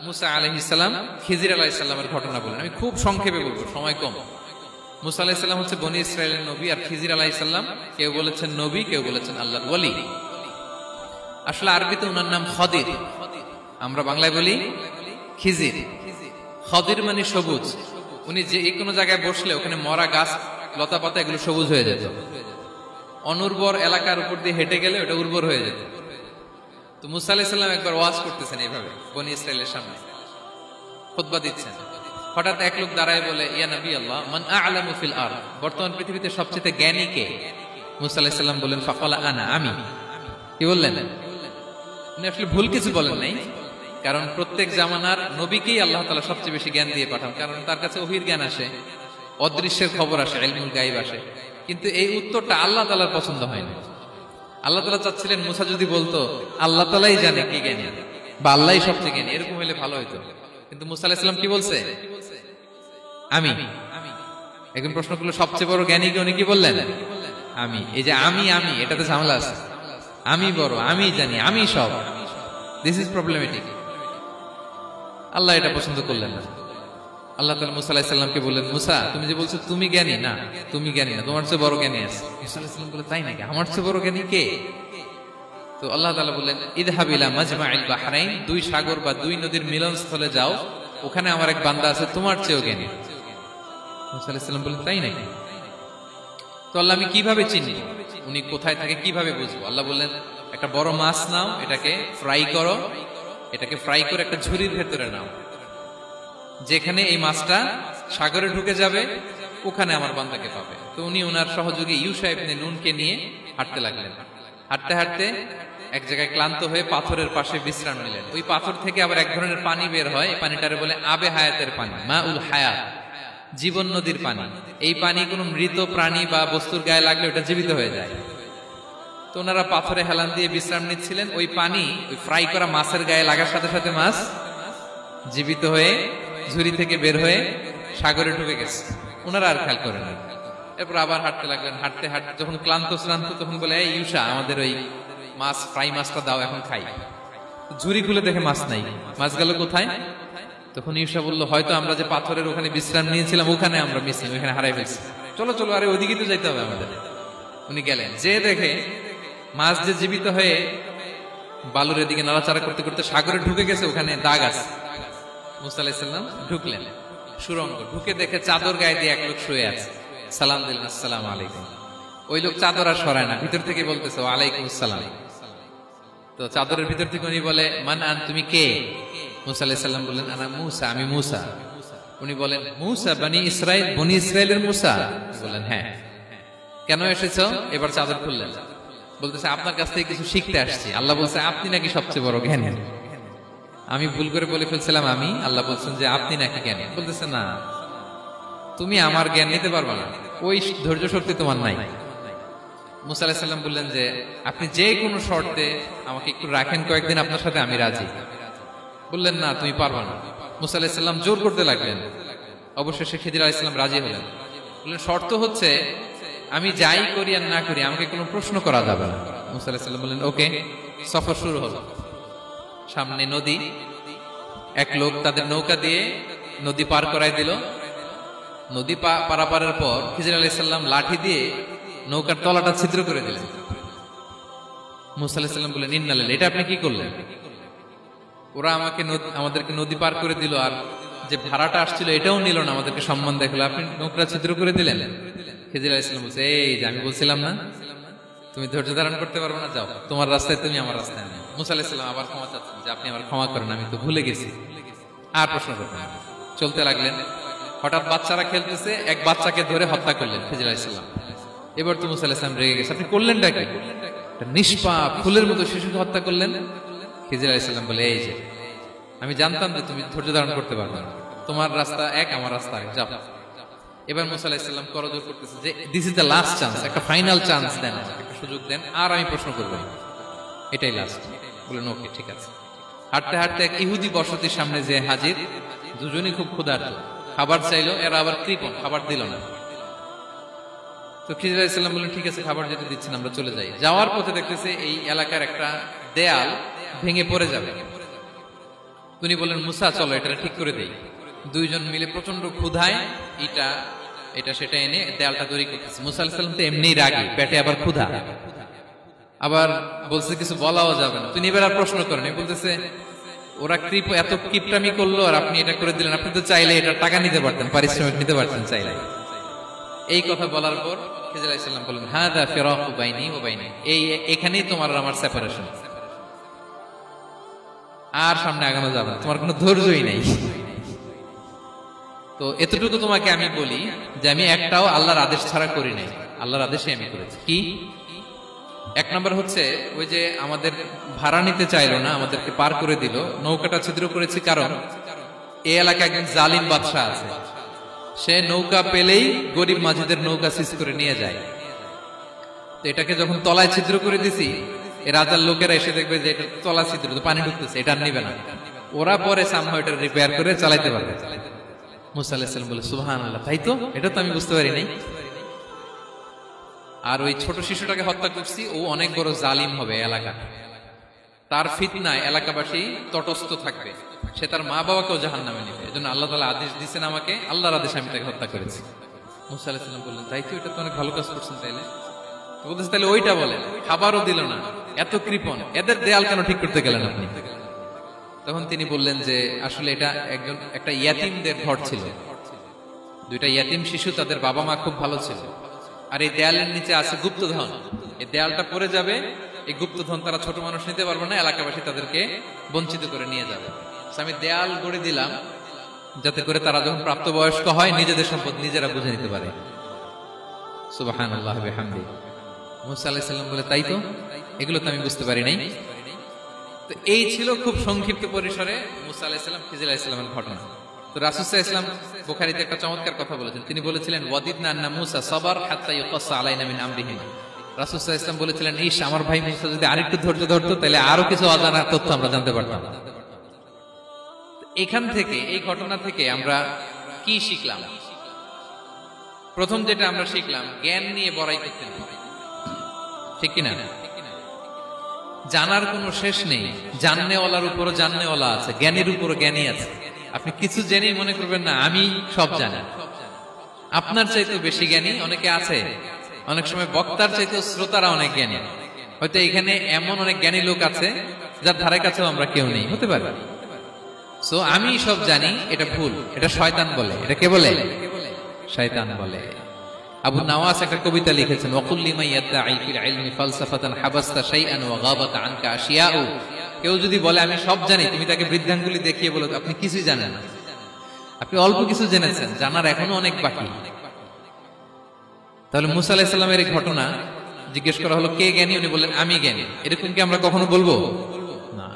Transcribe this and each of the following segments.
মুসা আলাইহিস সালাম খিজির আলাইহিস সালামের ঘটনা বলেন। আমি খুব সংক্ষেপে বলবো, সময় কম। মুসা আলাইহিস সালাম হচ্ছে বনি ইসরাইলের নবী, আর খিজির আলাইহিস সালাম কেউ বলেছেন নবী, কেউ বলেছেন আল্লাহর ওয়ালি। আসলে আরবিতে ওনার নাম খদির, আমরা বাংলায় বলি খিজির। খদির মানে সবুজ। উনি যে কোনো জায়গায় বসলে ওখানে মরা গাছ লতা পাতা এগুলো সবুজ হয়ে যেত। অনুর্বর এলাকার উপর দিয়ে হেঁটে গেলে ওটা উর্বর হয়ে যেত। তো মুসা আলাইহিস সালাম একবার ওয়াজ করতেছেন এইভাবে বনি ইসরাইলের সামনে, খুতবা দিচ্ছেন। হঠাৎ এক লোক দাঁড়ায় বলে, ইয়া নবী আল্লাহ, মান আ'লামু ফিল আরদ, বর্তমান পৃথিবীতে সবচেয়ে জ্ঞানী কে? মুসা আলাইহিস সালাম বললেন, ফাকালা আনা, আমি। কি বললেন? উনি আসলে ভুল কিছু বলেন নাই, কারণ প্রত্যেক জামানার নবীকেই আল্লাহ তাআলা সবচেয়ে বেশি জ্ঞান দিয়ে পাঠান, কারণ তার কাছে ওহীর জ্ঞান আসে, অদৃশ্যের খবর আসে, ইলমুল গায়ব আসে। কিন্তু এই উত্তরটা আল্লাহ তাআলার পছন্দ হয় না। আল্লাহ তাআলা চাচ্ছিলেন মুসা যদি বলতো আল্লাহ তাআলাই জানে কে জ্ঞানী বা আল্লাহই সবচেয়ে জ্ঞানী, এরকম হলে ভালো হতো। কিন্তু মুসা আলাইহিস সালাম কি বলছে? আমি। একজন প্রশ্ন করলো সবচেয়ে বড় জ্ঞানী কে? উনি কি বললেন? আমি। এই যে আমি এটাতে ঝামেলা আছে। আমি বড়, আমি জানি, আমি সব, দিস ইজ প্রবলেমেটিক। আল্লাহ এটা পছন্দ করলেন না। আল্লাহ তাআলা মুসা আলাইহিস সালামকে বললেন, মুসা তুমি যে বলছো তুমি জ্ঞানী, না তুমি জ্ঞানী না, তোমার চেয়ে বড় জ্ঞানী আছে। মুসা আলাইহিস সালাম বলে, তাই নাকি? আমার চেয়ে বড় জ্ঞানী কে? তো আল্লাহ তাআলা বললেন, ইযহাব ইলা মাজমাইল বাহরাইন, দুই সাগর বা দুই নদীর মিলনস্থলে যাও, ওখানে আমার এক বান্দা আছে তোমার চেয়েও জ্ঞানী। মুসা আলাইহিস সালাম বললেন, তাই নাকি? তো আল্লাহ, আমি কিভাবে চিনি উনি কোথায় থাকে, কিভাবে বুঝবো? আল্লাহ বললেন, একটা বড় মাছ নাও, এটাকে ফ্রাই করো, এটাকে ফ্রাই করে একটা ঝুড়ির ভেতরে নাও, যেখানে এই মাছটা সাগরে ঢুকে যাবে ওখানে আমার বান্দাকে পাবে। তো উনি ওনার সহযোগী ইউশা ইবনে নুনকে নিয়ে হাঁটতে লাগলেন। হাঁটতে হাঁটতে এক জায়গায় ক্লান্ত হয়ে পাথরের পাশে বিশ্রাম নিলেন। ওই পাথর থেকে আবার এক ধরনের পানি বের হয়, এই পানিটারে বলে আবে হায়াতের পানি, মা উল হায়াত, জীবন নদীর পানি। এই পানি কোনো মৃত প্রাণী বা বস্তুর গায়ে লাগলে ওটা জীবিত হয়ে যায়। তো ওনারা পাথরে হেলান দিয়ে বিশ্রাম নিচ্ছিলেন। ওই পানি ওই ফ্রাই করা মাছের গায়ে লাগার সাথে সাথে মাছ জীবিত হয়ে ঝুড়ি থেকে বের হয়ে সাগরে ঢুকে গেছে। ওনারা আর খেয়াল করেন না। এরপর আবার হাঁটতে লাগলেন। হাঁটতে হাঁটতে যখন ক্লান্ত শ্রান্ত, তখন বলে, এই ইউশা, আমাদের ওই মাছ ফ্রাই মাছটা দাও, এখন খাই। ঝুড়ি খুলে দেখে মাছ নাই। মাছ গেল কোথায়? তখন ইউশা বলল, হয়তো আমরা যে পাথরের ওখানে বিশ্রাম নিয়েছিলাম ওখানে আমরা মিসিং, ওখানে হারাই ফেলছি। চলো চলো, আরে ওইদিকে তো যাইতে হবে আমাদের। উনি গেলেন, যে দেখে মাছ যে জীবিত হয়ে বালুর এদিকে নাড়াচাড়া করতে করতে সাগরে ঢুকে গেছে, ওখানে দাগ আছে। মুসা আলাইহিস সালাম ঢুকলেন সুরঙ্গ, ঢুকে দেখে চাদর গায়ে দিয়ে এক লোক শুয়ে আছে। সালাম দিলেন, আসসালামু আলাইকুম। ওই লোক চাদর আর সরায় না, ভিতর থেকে বলতেছে, ওয়ালাইকুম আসসালাম। তো চাদরের ভিতর থেকে উনি বলে, মান আন, তুমি কে? মুসা আলাইহিস সালাম বললেন, আনা মুসা, আমি মুসা। উনি বলেন, মুসা বনি ইসরাইল, বনি ইসরাইলের মুসা? বলেন, হ্যাঁ। কেন এসেছো? এবার চাদর খুললেন। বলতেছে, আপনার কাছ থেকে কিছু শিখতে আসছি। আল্লাহ বলছে, আপনি নাকি সবচেয়ে বড় জ্ঞানী। আমি ভুল করে বলে ফেলছিলাম আমি। আল্লাহ বলছেন যে আপনি নাকি জ্ঞানী। বলতেছে, না, তুমি আমার জ্ঞান নিতে পারবে না, ওই ধৈর্য শক্তি তোমার নাই। মুসা আলাইহিস সালাম বললেন যে আপনি যে কোনো শর্তে আমাকে একটু রাখেন কয়েকদিন, আপনার সাথে আমি রাজি। বললেন, না, তুমি পারবে না। মুসা আলাইহিস সালাম জোর করতে লাগলেন। অবশেষে খিজির আলাইহিস সালাম রাজি হলেন। বললেন, শর্ত হচ্ছে আমি যাই করি আর না করি আমাকে কোনো প্রশ্ন করা যাবে না। মুসা আলাইহিস সালাম বললেন, ওকে। সফর শুরু হলো। সামনে নদী, এক লোক তাদের নৌকা দিয়ে নদী পার করাই দিল। নদী পারাপারের পর খিজির আলাইহিস সালাম লাঠি দিয়ে নৌকার তলাটা ছিদ্র করে দিলেন। মুসা আলাইহিস সালাম বললেন, ইন্না লিল্লাহি, এটা আপনি কি করলেন? ওরা আমাদেরকে নদী পার করে দিল, আর যে ভাড়াটা আসছিল এটাও নিল না, আমাদেরকে সম্মান দেখালো, আপনি নৌকা ছিদ্র করে দিলেন। খিজির আলাইহিস সালাম বলছে, এই যে আমি বলছিলাম না তুমি ধৈর্য ধারণ করতে পারবে না, যাও, তোমার রাস্তায় তুমি, আমার রাস্তায় নেই। মুসা আলাইহিস সালাম আবার ক্ষমা চাচ্ছেন যে আপনি আমার ক্ষমা করেন, আমি তো ভুলে গেছি। আর প্রশ্ন করবেন না। চলতে লাগলেন। হঠাৎ বাচ্চারা খেলতেছে, এক বাচ্চাকে ধরে হত্যা করলেন খিজির আলাইহিস সালাম। এবার তো মুসা আলাইহিস সালাম রেগে গেছে, আপনি করলেনটা কি? একটা নিষ্পাপ ফুলের মতো শিশুকে হত্যা করলেন। খিজির আলাইহিস সালাম বলে, এই যে আমি জানতাম যে তুমি ধৈর্য ধারণ করতে পারবে না, তোমার রাস্তা এক, আমার রাস্তা এক, যাও। এবার মুসা আলাইহিস সালাম করজোর করতেছে যে this is the last chance, একটা ফাইনাল চান্স দেন, একটা সুযোগ দেন, আর আমি প্রশ্ন করব, এটাই লাস্ট। বললেন, ওকে, ঠিক আছে। হাঁটতে হাঁটতে এক ইহুদি বসতির সামনে যে হাজির। দুজনই খুব ক্ষুধার্ত, খাবার চাইলো, এরা আবার কৃপণ, খাবার দিল না। তো খিজির আলাইহিস সালাম বললেন, ঠিক আছে, খাবার যেটা দিচ্ছেন আমরা চলে যাই। যাওয়ার পথে দেখতেছে এই এলাকার একটা দেয়াল ভেঙে পড়ে যাবে। তো তিনি বললেন মুসা চলো এটা ঠিক করে দেই। দুইজন মিলে প্রচন্ড ক্ষুধায় এটা সেটা এনে দেয়ালটা তৈরি করতেছে। মুসা আলাইহিস সালাম তো এমনিই রাগী, পেটে আবার ক্ষুধা, আবার বলছে কিছু বলাও যাবে না। তিনি এবার আর প্রশ্ন করেন, বলতেছে ওরা এত কিপটামি করলো আর আপনি এটা করে দিলেন, আপনি তো চাইলে এটা টাকা নিতে পারতেন, পারিশ্রমিক নিতে পারতেন চাইলে। এই কথা বলার পর খিজির আলাইহিস সালাম বললেন হাদা ফিরাকু বাইনি ওয়া বাইনি, এখানেই তোমার আর আমার সেপারেশন, আর সামনে আগানো যাবে না, তোমার কোনো ধৈর্যই নাই। তো এতটুকু তোমাকে আমি বলি যে আমি একটাও আল্লাহর আদেশ ছাড়া করি নাই, আল্লাহর আদেশে আমি করেছি। কি? এক নম্বর হচ্ছে ওই যে আমাদের ভাড়া নিতে চাইলো না, আমাদেরকে পার করে দিল, নৌকাটা ছিদ্র করেছি কারণ এই এলাকায় একজন জালিম বাদশা আছে, সে নৌকা পেলেই গরিব মাঝিদের নৌকা সিজ করে নিয়ে যায়। তো এটাকে যখন তলায় ছিদ্র করে দিছি, এই রাজার লোকেরা এসে দেখবে যে এটা তলা ছিদ্র, তো পানি ঢুকতেছে, এটা নিবে না, ওরা পরে সামহাও এটা রিপেয়ার করে চালাইতে পারবে। মুসা আলাইহিস সালাম বলে সুবহানাল্লাহ, তাই তো, এটা তো আমি বুঝতে পারি নাই। আর ওই ছোট শিশুটাকে হত্যা করছি, ও অনেক বড় জালিম হবে এলাকা, তার ফিতনায় এলাকাবাসী তটস্থ থাকবে, সে তার মা বাবাকেও জাহান্নামে নেবে, এজন্য আল্লাহ তাআলা আদেশ দিয়েছেন আমাকে, আল্লাহর আদেশে আমি তাকে হত্যা করেছি। মুসা আলাইহিস সালাম বললেন তাই তো, এটা তো অনেক ভালো কাজ করছেন, তাইলে বলতেছে তাহলে ওইটা বলেন। খাবারও দিল না, এত কৃপণ, এদের দেয়াল কেন ঠিক করতে গেলেন আপনি? তখন তিনি বললেন যে আসলে এটা একটা ইয়াতিমদের ঘর ছিল, দুইটা ইয়াতিম শিশু, তাদের বাবা মা খুব ভালো ছিল, আর এই দেয়ালের নিচে আছে গুপ্তধন, এই দেয়ালটা পড়ে যাবে, এই গুপ্তধন তারা ছোট মানুষ নিতে পারবে না, এলাকাবাসী তাদেরকে বঞ্চিত করে নিয়ে যাবে। আমি দেয়াল গড়ে দিলাম যাতে করে তারা যখন প্রাপ্তবয়স্ক হয় নিজেদের সম্পদ নিজেরা বুঝে নিতে পারে। সুবহানাল্লাহ বিহামদিহি। মুসা আলাইহিস সালাম বলে তাই তো, এগুলো তো আমি বুঝতে পারি নাই। তো এই ছিল খুব সংক্ষিপ্ত পরিসরে মুসা আলাইহিস সালাম খিজির আলাইহিস সালামের ঘটনা। তো রাসূল সাল্লাল্লাহু আলাইহি ওয়াসাল্লাম বুখারীতে একটা চমৎকার কথা বলেছেন, তিনি বলেছিলেন ওয়াদিদনা আন্না মুসা সাবার হাত্তা ইউকাসসা আলাইনা মিন আমরিহি। রাসূল সাল্লাল্লাহু আলাইহি ওয়াসাল্লাম বলেছিলেন ইস, আমার ভাই মুসা যদি আরেকটু ধৈর্য ধরতো তাহলে আরো কিছু অজানা তথ্য আমরা জানতে পারতাম। এখান থেকে, এই ঘটনা থেকে আমরা কি শিখলাম? প্রথম যেটা আমরা শিখলাম, জ্ঞান নিয়ে বড়াই করতে নেই, ঠিক কিনা? জানার কোনো শেষ নেই, জাননেওয়ালার উপরও জাননেওয়ালা আছে, জ্ঞানের উপরও জ্ঞানী আছে। আপনি কিছু জেনেই মনে করবেন না আমি সব জানি, আপনার চাইতে বেশি জ্ঞানী অনেকে আছে। অনেক সময় বক্তার চাইতে শ্রোতারা অনেক জ্ঞানী, হয়তো এখানে এমন অনেক জ্ঞানী লোক আছে যার ধারে কাছেও আমরা কেউ নেই, হতে পারে। সো আমি সব জানি, এটা ভুল, এটা শয়তান বলে। এটা কে বলে? শয়তান বলে। আবু নাওয়াস একটা কবিতা লিখেছেন, ওয়াকুল লিমান ইয়াদঈ ফিল ইলমি ফালসাফাতান হাবাসতা শাইআন ওয়া গাবাত আনকা আশিয়াউ। কেউ যদি বলে আমি সব জানি, তুমি তাকে বৃদ্ধাঙ্গুলি দেখিয়ে বলো আপনি কিছুই জানেন না, আপনি অল্প কিছু জেনেছেন, জানার এখনো অনেক বাকি। তাহলে মুসা আলাইহিস সালামের এই ঘটনা জিজ্ঞেস করা হলো কে জ্ঞানী, উনি বললেন আমি জ্ঞানী। এরকম কি আমরা কখনো বলবো? না।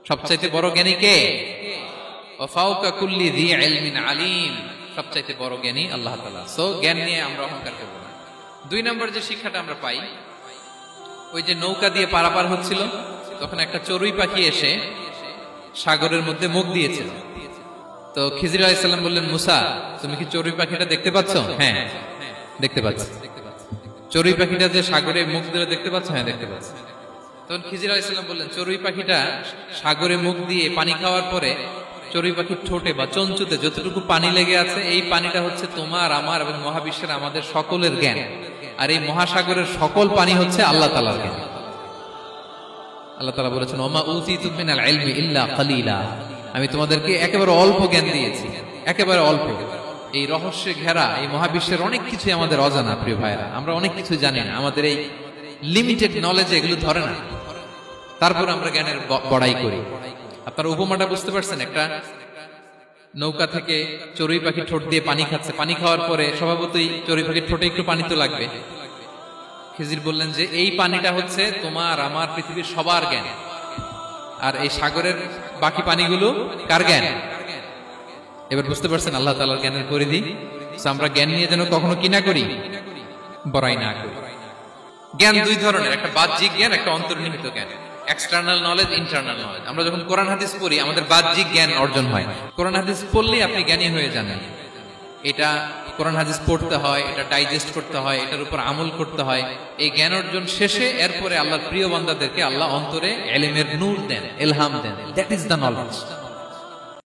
সবচাইতে বড় জ্ঞানী কে? ওয়া ফাওকা কুল্লি যী ইলমিন আলিম, সবচাইতে বড় জ্ঞানী আল্লাহ তাআলা। সো জ্ঞান নিয়ে আমরা অহংকার করব না। দুই নম্বর যে শিক্ষাটা আমরা পাই, ওই যে নৌকা দিয়ে পারাপার হচ্ছিল, তখন একটা চড়ুই পাখি এসে সাগরের মধ্যে মুখ দিয়েছে। তো খিজির আলাইহিস সালাম বললেন মুসা, তুমি কি চড়ুই পাখিটা দেখতে পাচ্ছ? হ্যাঁ দেখতে পাচ্ছি। চড়ুই পাখিটা যে সাগরে মুখ দিয়ে দেখতে পাচ্ছ? হ্যাঁ দেখতে পাচ্ছি। তখন খিজির আলাইহিস সালাম বললেন চড়ুই পাখিটা সাগরে মুখ দিয়ে পানি খাওয়ার পরে চড়ুই পাখির ঠোঁটে বা চঞ্চুতে যতটুকু পানি লেগে আছে, এই পানিটা হচ্ছে তোমার, আমার এবং মহাবিশ্বের আমাদের সকলের জ্ঞান, আর এই মহাসাগরের সকল পানি হচ্ছে আল্লাহ তাআলার জ্ঞান। আল্লাহ তাআলা বলেছেন ওমা উতিতু মিনাল ইলমি ইল্লা কালিলা, আমি তোমাদেরকে একেবারে অল্প জ্ঞান দিয়েছি, একেবারে অল্প। এই রহস্যে ঘেরা এই মহাবিশ্বের অনেক কিছু আমাদের অজানা। প্রিয় ভাইরা, আমরা অনেক কিছু জানি না, আমাদের এই লিমিটেড নলেজে এগুলো ধরে না, তারপর আমরা জ্ঞানের বড়াই করি। আপনারা উপমাটা বুঝতে পারছেন? একটা নৌকা থেকে চড়ুই পাখি ঠোঁট দিয়ে পানি খাচ্ছে, পানি খাওয়ার পরে স্বভাবতই চড়ুই পাখির ঠোঁটে একটু পানি তো লাগবে। খিজির বললেন যে এই পানিটা হচ্ছে তোমার, আমার, পৃথিবীর সবার জ্ঞান, আর এই সাগরের বাকি পানিগুলো কার জ্ঞান? এবার বুঝতে পারছেন আল্লাহ তাআলার জ্ঞানের পরিধি। আমরা জ্ঞান নিয়ে যেন কখনো কি না করি, বড়াই না করি। জ্ঞান দুই ধরনের, একটা বাহ্যিক জ্ঞান, একটা অন্তর্নিহিত জ্ঞান। External knowledge, internal knowledge. আমরা যখন কোরআন হাদিস পড়ি আমাদের বাহ্যিক জ্ঞান অর্জন হয়। কোরআন হাদিস পড়লেই আপনি জ্ঞানী হয়ে জানেন। এটা কোরআন হাদিস পড়তে হয়, এটা ডাইজেস্ট করতে হয়, এটার উপর আমল করতে হয়। এই জ্ঞান অর্জন শেষে এরপরে আল্লাহর প্রিয় বান্দাদেরকে আল্লাহ অন্তরে ইলমের নূর দেন, ইলহাম দেন। That is the knowledge.